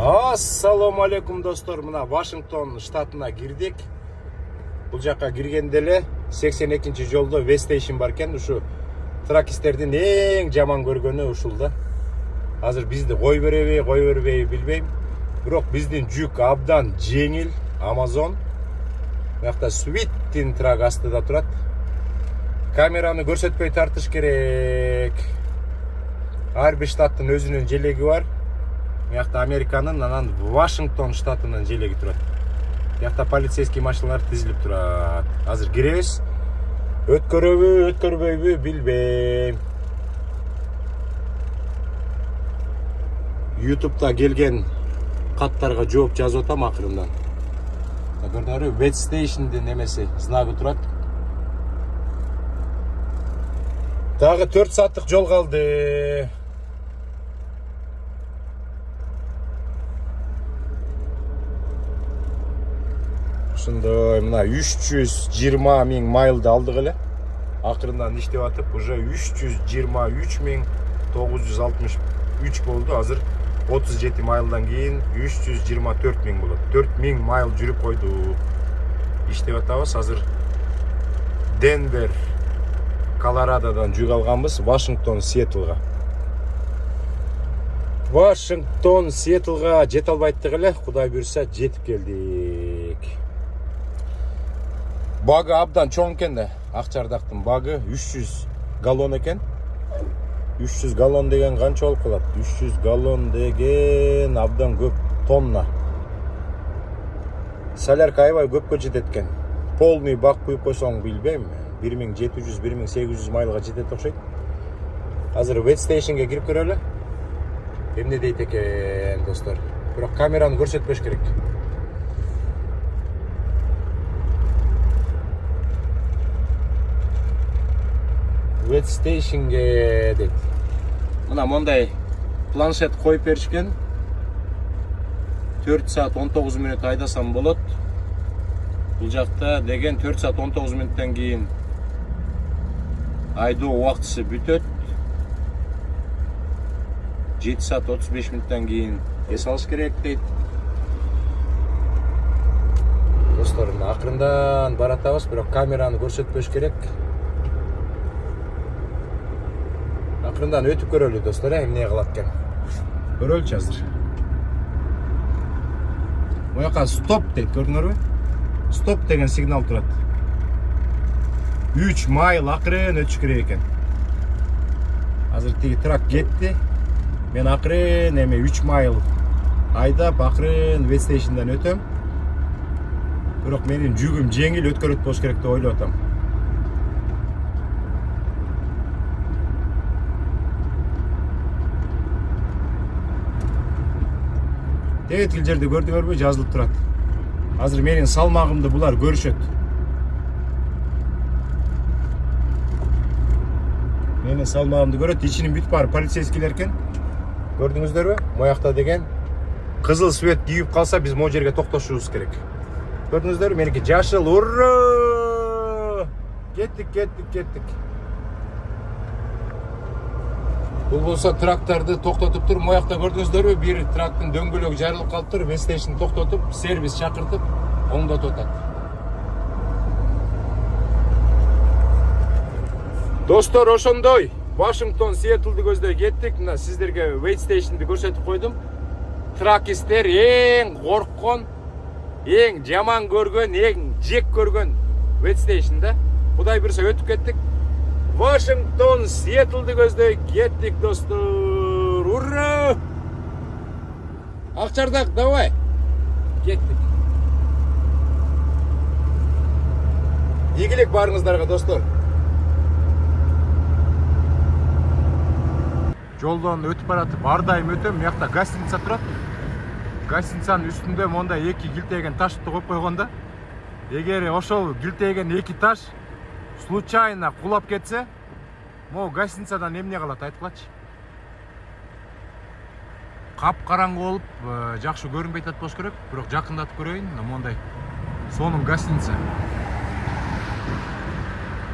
Ассаламу алейкум достор, мына Вашингтон штатына кирдик. Бул жакка киргенде эле 82-чи жолдо Вестейшн бар экен. Ушу тракистердин эң жаман көргөнү ушул да. Азыр бизди кой береби билбейм. Бирок биздин жүк абдан жеңил. Amazon. Мыякта Sweet'тин трак астыда турат. Камераны көрсөтпөй тартыш керек. Ар бир штаттын өзүнүн желеги бар. Мыякта Американын, анан Вашингтон штатынын желеги турат. Мыякта полицейский машиналар тизилип турат. Азыр киребиз. Өткөрөбү, билбейм. YouTube'да келген каттарга жооп жазып атам акырындан. Көрдүңөрбү, Вестейшндин немеси знагы турат. Дагы 4 сааттык жол калды. Ушундай мына 320 миң майлды алдык эле. Акырындан иштеп атып, уже 323,963 болду. Азыр 37 майлдан кийин 324 миң болот. 4 миң майл жүрүп койдук. Иштеп атабыз. Азыр Денвер, Колорадодан жүк алганбыз Вашингтон, Сиэтлга. Вашингтон, Сиэтлга жете албайттык эле, Кудай буйрса жетип келдик. Багы абдан чоң экен да. Акчардактын багы 300 галлон экен. 300 галлон деген канча болуп калат? 300 галлон деген абдан көп тонна. Солярка аябай көпкө жетет экен. Полный бак куюп койсоң билбейм, 1700-1800 майлга жетет окшойт. Азыр Вестейшнге кирип көрөлү. Эмне дейт экен, достор? Бирок камераны көрсөтпөш керек. Вестейшнге дейт. Мына мондай планшет коюп беришкен. 4 саат 19 мүнөт айдасам болот. Бул жакта деген 4 саат 19 мүнөттөн кийин айдоо убактысы бүтөт. 7 саат 35 мүнөттөн кийин эс алыш керек дейт. Достор, акырындан баратабыз, бирок камераны көрсөтпөш керек. Акырындан өтүп көрөлү, достор, эмне кылат экен. Көрөлүчү азыр. Мояка стоп дейт, көрдүңөрбү? Стоп деген сигнал турат. 3 майл акырын өтүш керек экен. Азыр тиги трак кетти. Мен акырын эме 3 майл айдап, акырын Вестейшнден өтөм. Бирок менин жүгүм жеңил, өткөрөт болуш керек деп ойлоп атам. Тегетил жерде көрдүңөрбү, жазылып турат. Азыр менин салмагымды булар көрүшөт. Менин салмагымды көрөт, ичинин бүт бар полицейскийлер экен. Көрдүңүздөрбү? Моякта деген кызыл свет кийип калса, биз могу жерге токтошубуз керек. Көрдүңүздөрбү? Меники жашыл. Ура! Кеттик. Бул болсо трактарды токтотуп тур. Моякта көрдүңүздөрбү? Бир трактын дөңгөлөгү жарылып калыптыр. Вестейшн токтотуп, сервис чакыртып, оңдотуп атат. Достор, ошондой Вашингтон, Сиэтлди көздөй кеттик. Мына сиздерге Вестейшнди көрсөтүп койдум. Тракистер эң корккон, эң жаман көргөн, эң жек көргөн Вестейшн да. Кудай буйрса өтүп кеттик. Вашингтон, Сиэтлди көздөй кеттик, достор. Ура! Акчардак, давай. Кеттик. Ийгилик барыңыздарга, достор. Жолдон өтүп баратып, ар дайым өтөм. Мыякта гостиница турат. Гостиницанын үстүндө монда 2 килтеген ташты коюп койгонда. Эгер ошол килтеген 2 таш случайно кулап кетсе, могу гостиницадан эмне калат, айткылачы? Кап караңгы болуп, жакшы көрүнбөй атат болуш керек, бирок жакындатып көрөйүн. Мондай сонун гостиница.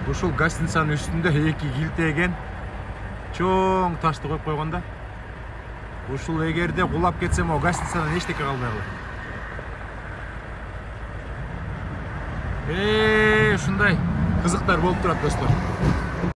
Ушул гостиницанын үстүндө 2 килтеген чоң ташты коюп койгонда. Ушул эгерде кулап кетсе, могу гостиницадан эчтеке калбай калат. Ушундай кызыктар болуп турат достор.